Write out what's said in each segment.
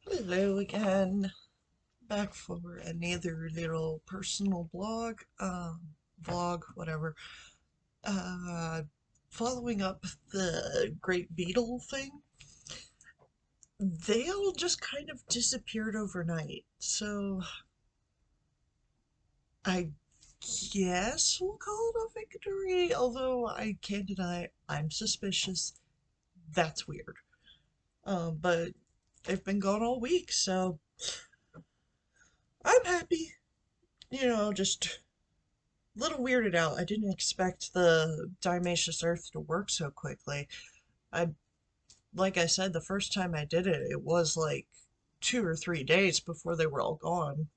Hello again. Back for another little personal vlog, whatever. Uh, Following up the Great Beetle thing, they all just kind of disappeared overnight. So I guess we'll call it a victory, although I can't deny I'm suspicious. That's weird. But they've been gone all week, so I'm happy. Just a little weirded out. I didn't expect the Dionysius Earth to work so quickly. I, like I said, the first time I did it, it was like 2 or 3 days before they were all gone.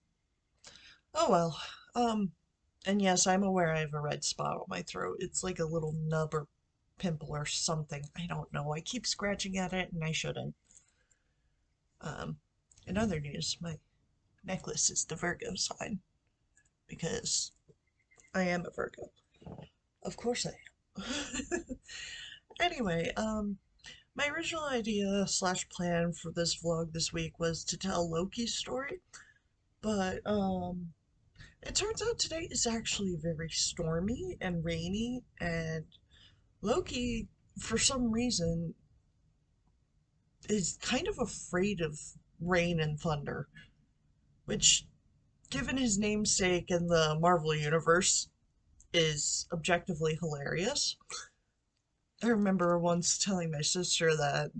Oh well. Um, and yes, I'm aware I have a red spot on my throat. It's like a little nub or pimple or something. I don't know. I keep scratching at it and I shouldn't. Um, in other news, my necklace is the Virgo sign because I am a Virgo. Of course I am. Anyway, my original idea slash plan for this vlog this week was to tell Loki's story, but it turns out today is actually very stormy and rainy, and Loki, for some reason, is kind of afraid of rain and thunder, which, given his namesake in the Marvel Universe, is objectively hilarious. I remember once telling my sister that,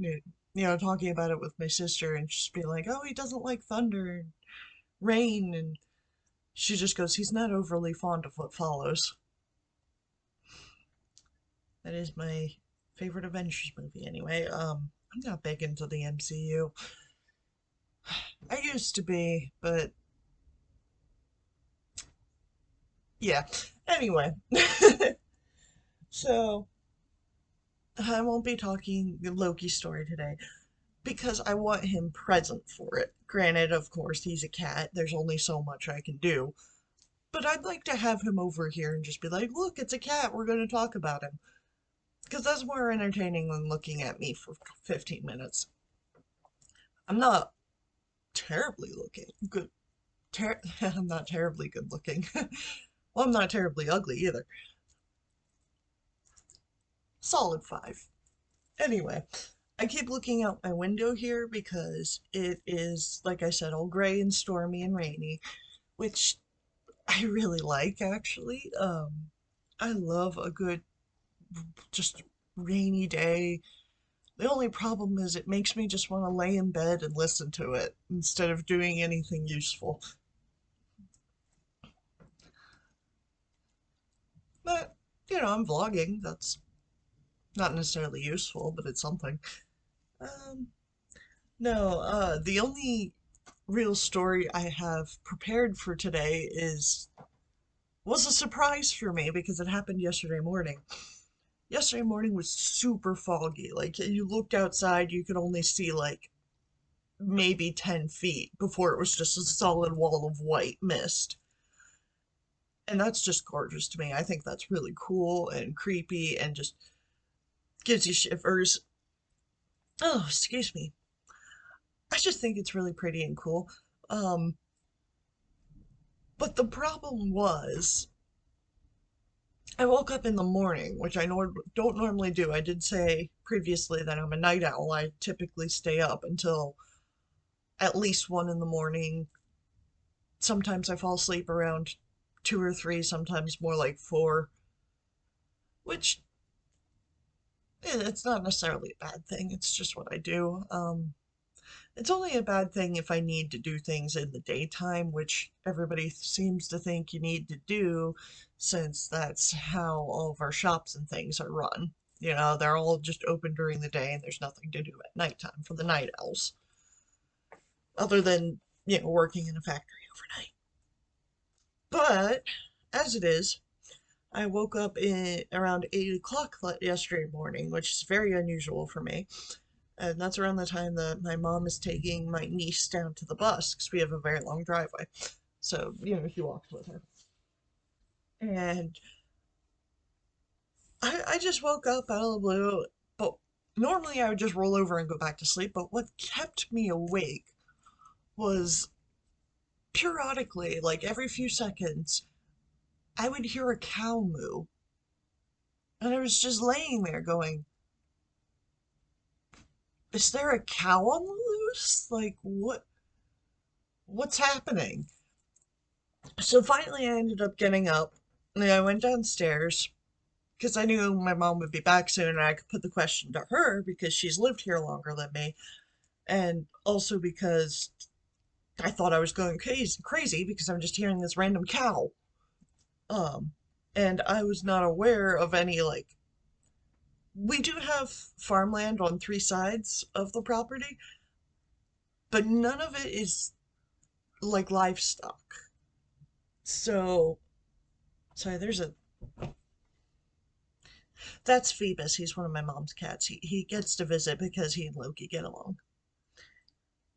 talking about it with my sister and just being like, oh, he doesn't like thunder and rain. And she just goes, he's not overly fond of what follows. That is my favorite Avengers movie anyway. I'm not big into the MCU. I used to be, but yeah. Anyway, so I won't be talking Loki story today because I want him present for it. Granted, of course, he's a cat. There's only so much I can do. But I'd like to have him over here and just be like, look, it's a cat. We're going to talk about him. Because that's more entertaining than looking at me for 15 minutes. I'm not terribly looking good. I'm not terribly good looking. Well, I'm not terribly ugly either. Solid 5. Anyway, I keep looking out my window here because it is, like I said, all gray and stormy and rainy, which I really like actually. I love a good, just rainy day. The only problem is it makes me just want to lay in bed and listen to it instead of doing anything useful. But, I'm vlogging. That's not necessarily useful, but it's something. Um, no, the only real story I have prepared for today was a surprise for me because it happened yesterday morning. Yesterday morning was super foggy. Like, you looked outside, you could only see like maybe 10 feet before it was just a solid wall of white mist. And that's just gorgeous to me. I think that's really cool and creepy and just gives you shivers. Oh, excuse me. I just think it's really pretty and cool. Um, but the problem was, I woke up in the morning, which don't normally do. I did say previously that I'm a night owl. I typically stay up until at least 1 in the morning. Sometimes I fall asleep around 2 or 3, sometimes more like 4, which it's not necessarily a bad thing. It's just what I do. It's only a bad thing if I need to do things in the daytime, which everybody seems to think you need to do, since that's how all of our shops and things are run. They're all just open during the day and there's nothing to do at nighttime for the night owls, other than, working in a factory overnight. But, as it is, I woke up around 8 o'clock yesterday morning, which is very unusual for me. And that's around the time that my mom is taking my niece down to the bus because we have a very long driveway. So, she walks with her. And I just woke up out of the blue. But normally I would just roll over and go back to sleep. But what kept me awake was periodically, like every few seconds, I would hear a cow moo. And I was just laying there going, is there a cow on the loose? Like, what's happening? So finally I ended up getting up and I went downstairs because I knew my mom would be back soon and I could put the question to her because she's lived here longer than me. And also because I thought I was going crazy because I'm just hearing this random cow. Um, and I was not aware of any like we do have farmland on three sides of the property, but none of it is like livestock. So, sorry, there's a that's Phoebus. He's one of my mom's cats. He gets to visit because he and Loki get along.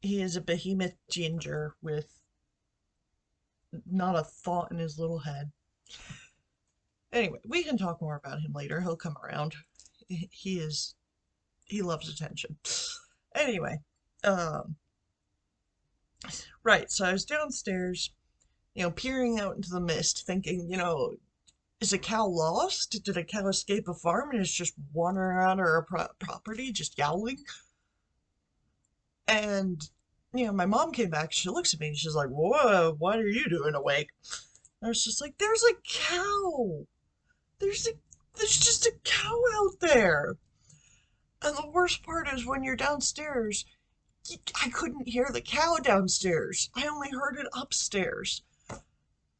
He is a behemoth ginger with not a thought in his little head. Anyway, we can talk more about him later. He'll come around. He is he loves attention. Anyway, um, right. So I was downstairs, peering out into the mist, thinking, is a cow lost? Did a cow escape a farm and is just wandering around our property, just yowling? And my mom came back. She looks at me and she's like, "Whoa, what are you doing awake?" I was just like, "There's a cow. There's a there's just a cow out there." And the worst part is when you're downstairs, I couldn't hear the cow downstairs. I only heard it upstairs.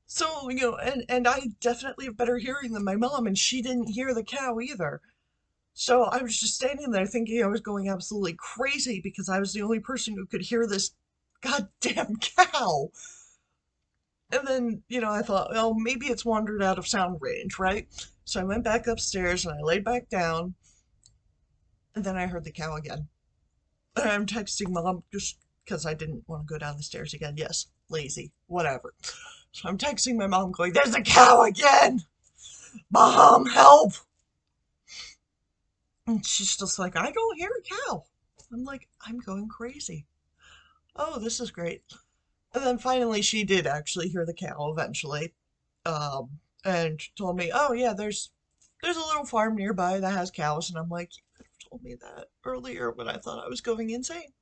So, and I definitely have better hearing than my mom, and she didn't hear the cow either. So I was just standing there thinking I was going absolutely crazy because I was the only person who could hear this goddamn cow. And then, I thought, well, maybe it's wandered out of sound range, right? So I went back upstairs and I laid back down, and then I heard the cow again. And I'm texting mom just because I didn't want to go down the stairs again. Yes, lazy, whatever. So I'm texting my mom going, "There's a cow again! Mom, help!" And she's just like, "I don't hear a cow." I'm like, I'm going crazy. Oh, this is great. And then finally she did actually hear the cow eventually. And told me, "Oh yeah, there's a little farm nearby that has cows." And I'm like, "You could have told me that earlier when I thought I was going insane.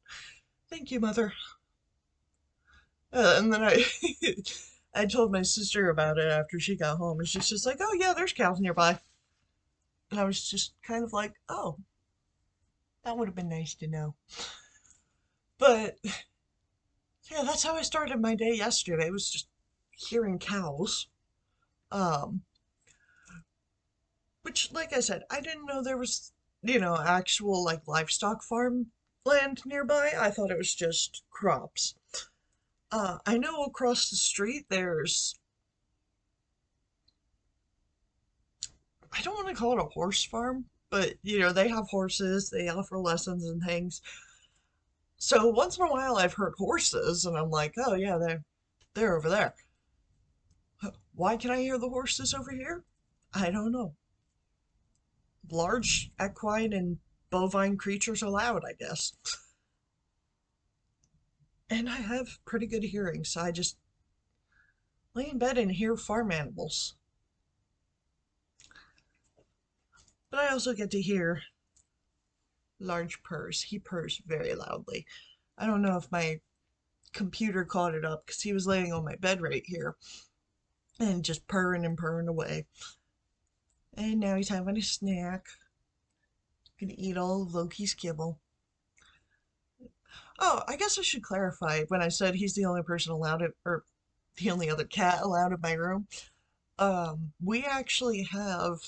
Thank you, mother." And then I I told my sister about it after she got home, and she's just like, "Oh yeah, there's cows nearby." And I was just kind of like, "Oh, that would have been nice to know." But yeah, that's how I started my day yesterday. It was just hearing cows. Um, which, like I said, I didn't know there was, actual like livestock farm land nearby. I thought it was just crops. I know across the street there's, I don't want to call it a horse farm, but they have horses, they offer lessons and things. So once in a while I've heard horses and I'm like, "Oh yeah, they're over there." Why can I hear the horses over here? I don't know. Large equine and bovine creatures allowed, I guess. And I have pretty good hearing, so I just lay in bed and hear farm animals. But I also get to hear large purrs. He purrs very loudly. I don't know if my computer caught it up because he was laying on my bed right here and just purring and purring away. And now he's having a snack. Gonna eat all of Loki's kibble. Oh, I guess I should clarify when I said he's the only person allowed it, or the only other cat allowed in my room. We actually have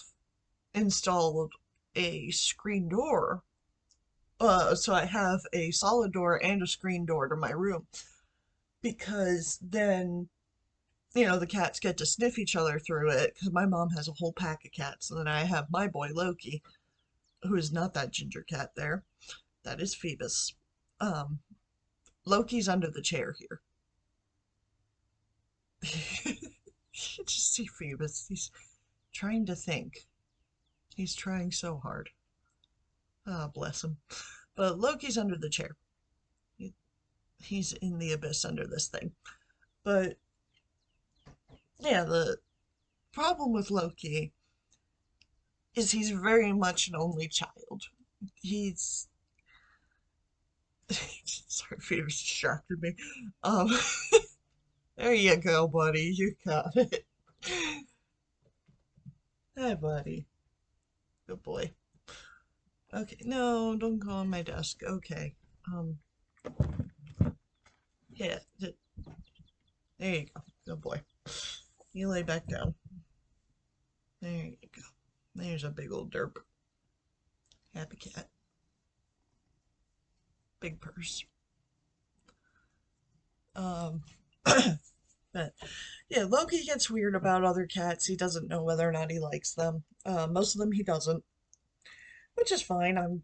installed a screen door. So I have a solid door and a screen door to my room because then, the cats get to sniff each other through it because my mom has a whole pack of cats. And then I have my boy Loki, who is not that ginger cat there. That is Phoebus. Um, Loki's under the chair here. You just see Phoebus. He's trying to think. He's trying so hard. Ah, bless him. But Loki's under the chair. He, He's in the abyss under this thing. But yeah, the problem with Loki is he's very much an only child. He's sorry, Peter's distracted me. Um, there you go, buddy. You got it. Hi, buddy. Good boy. Okay, no, don't go on my desk. Okay. Um, yeah, there you go. Good boy. You lay back down. There you go. There's a big old derp. Happy cat. Big purse. Um, but yeah, Loki gets weird about other cats. He doesn't know whether or not he likes them. Most of them he doesn't, which is fine. I'm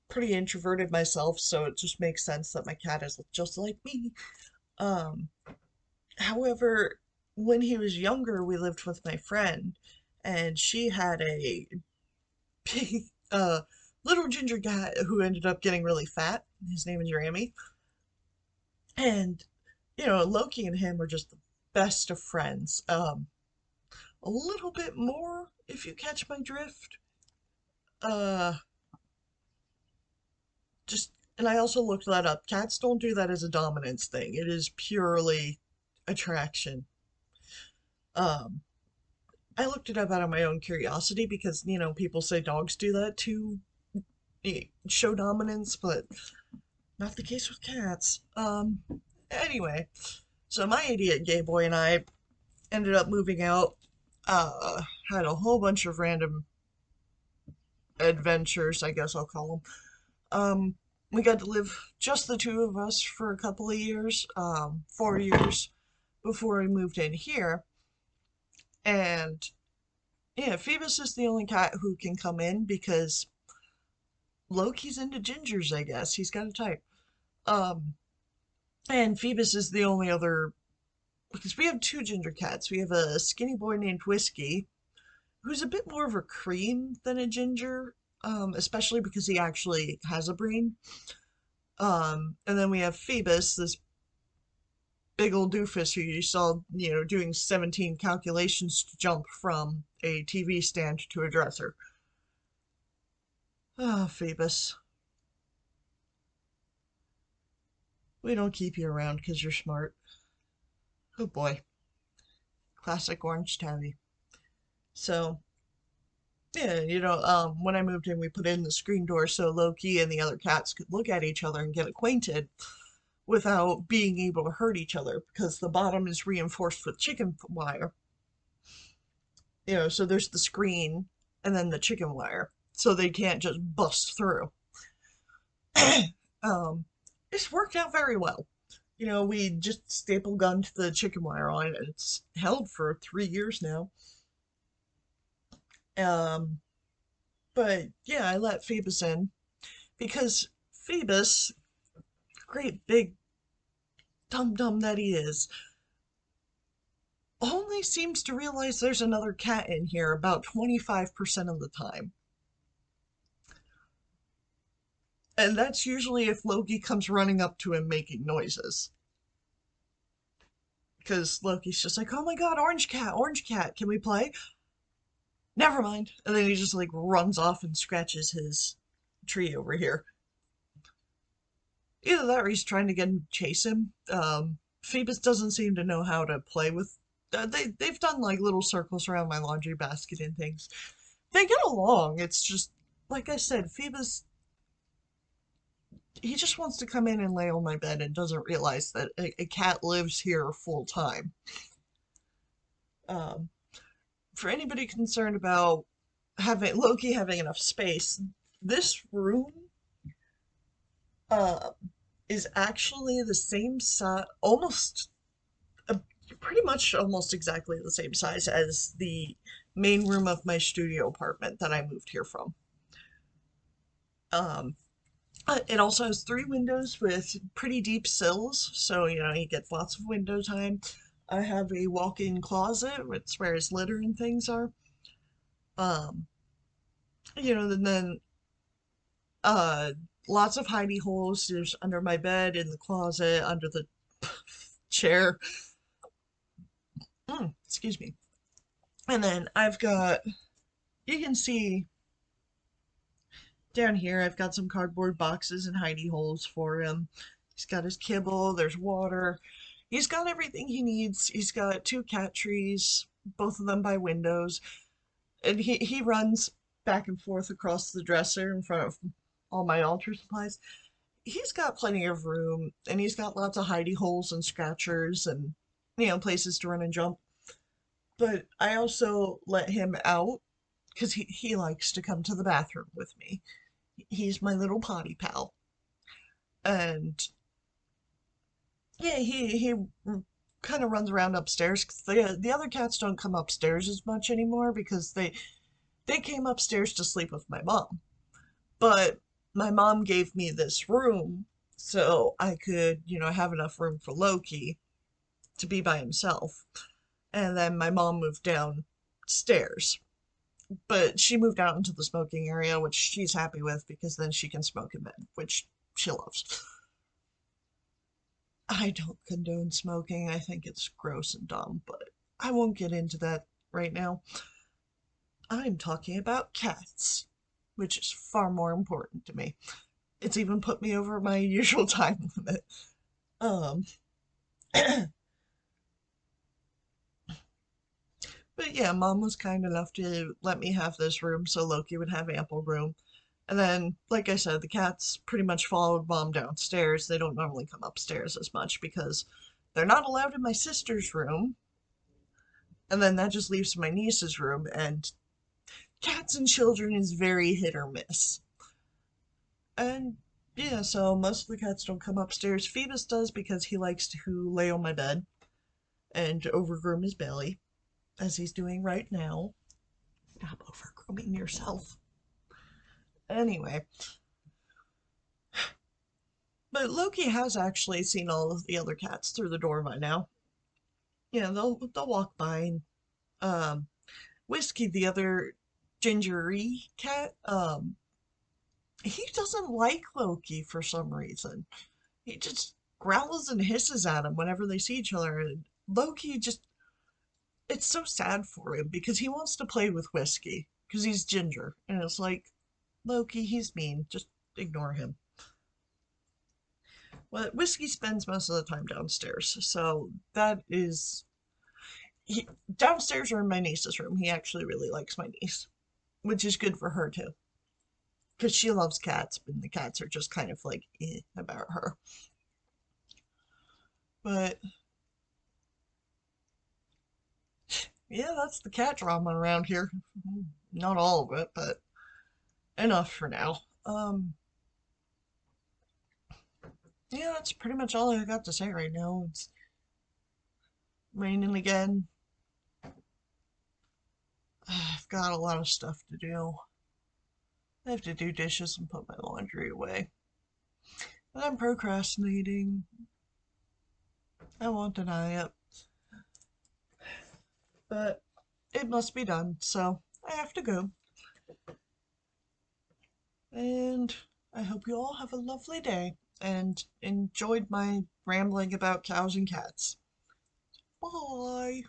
pretty introverted myself, so it just makes sense that my cat is just like me. Um, However, when he was younger, we lived with my friend, and she had a big, little ginger cat who ended up getting really fat. His name is Ramy. And, Loki and him are just the best of friends. A little bit more, if you catch my drift. Uh, and I also looked that up. Cats don't do that as a dominance thing. It is purely attraction. Um, I looked it up out of my own curiosity because, people say dogs do that to show dominance, but not the case with cats. Anyway, so my idiot gay boy and I ended up moving out, uh, had a whole bunch of random adventures, I guess I'll call them. We got to live just the two of us for a couple of years, 4 years before we moved in here. And yeah, Phoebus is the only cat who can come in because Loki's into gingers, I guess. He's got a type. Um, and Phoebus is the only other because we have two ginger cats. We have a skinny boy named Whiskey, who's a bit more of a cream than a ginger, especially because he actually has a brain. And then we have Phoebus, this big old doofus who you saw, doing 17 calculations to jump from a TV stand to a dresser. Ah, Phoebus. We don't keep you around because you're smart. Good boy. Classic orange tabby. So, yeah, when I moved in, we put in the screen door so Loki and the other cats could look at each other and get acquainted without being able to hurt each other because the bottom is reinforced with chicken wire. So there's the screen and then the chicken wire, so they can't just bust through. um, it's worked out very well. We just staple gunned the chicken wire on it. It's held for 3 years now. Um, but yeah, I let Phoebus in because Phoebus, great big dum dum that he is, only seems to realize there's another cat in here about 25% of the time. And that's usually if Loki comes running up to him making noises. Because Loki's just like, oh my god, orange cat, can we play? Never mind. And then he just like runs off and scratches his tree over here. Either that or he's trying to get him to chase him. Phoebus doesn't seem to know how to play with. They've done like little circles around my laundry basket and things. They get along. It's just like I said, Phoebus. He just wants to come in and lay on my bed and doesn't realize that a cat lives here full time. Um, for anybody concerned about having Loki having enough space, this room uh, is actually the same size, almost, uh, pretty much almost exactly the same size as the main room of my studio apartment that I moved here from. Um, it also has three windows with pretty deep sills, so you get lots of window time. I have a walk-in closet, it's where his litter and things are. Um, and then uh lots of hidey holes. There's under my bed, in the closet, under the chair. Excuse me. And then I've got, you can see down here, I've got some cardboard boxes and hidey holes for him. He's got his kibble, there's water. He's got everything he needs. He's got two cat trees, both of them by windows. And he runs back and forth across the dresser in front of all my altar supplies. He's got plenty of room, and he's got lots of hidey holes and scratchers and, places to run and jump. But I also let him out because he likes to come to the bathroom with me. He's my little potty pal. And yeah, he kind of runs around upstairs 'cause the other cats don't come upstairs as much anymore because they came upstairs to sleep with my mom. But my mom gave me this room so I could, have enough room for Loki to be by himself. And then my mom moved downstairs. But she moved out into the smoking area, which she's happy with because then she can smoke in bed, which she loves. I don't condone smoking. I think it's gross and dumb, but I won't get into that right now. I'm talking about cats, which is far more important to me. It's even put me over my usual time limit. Um, but yeah, Mom was kind enough to let me have this room so Loki would have ample room. And then, like I said, the cats pretty much followed Mom downstairs. They don't normally come upstairs as much because they're not allowed in my sister's room. And then that just leaves my niece's room, and cats and children is very hit or miss. And yeah, so most of the cats don't come upstairs. Phoebus does because he likes to lay on my bed and overgroom his belly, as he's doing right now. Stop overgrooming yourself. Anyway, but Loki has actually seen all of the other cats through the door by now. Yeah, they'll walk by. And, Whiskey, the other gingery cat, he doesn't like Loki for some reason. He just growls and hisses at him whenever they see each other. And Loki just, it's so sad for him because he wants to play with Whiskey because he's ginger. And it's like, Loki, he's mean. Just ignore him. Well, Whiskey spends most of the time downstairs. So that is, downstairs or in my niece's room. He actually really likes my niece, which is good for her too. Because she loves cats, and the cats are just kind of like about her. But yeah, that's the cat drama around here. Not all of it, but enough for now. Yeah, that's pretty much all I got to say right now. It's raining again. I've got a lot of stuff to do. I have to do dishes and put my laundry away. But I'm procrastinating. I won't deny it. But it must be done, so I have to go. And I hope you all have a lovely day and enjoyed my rambling about cows and cats. Bye.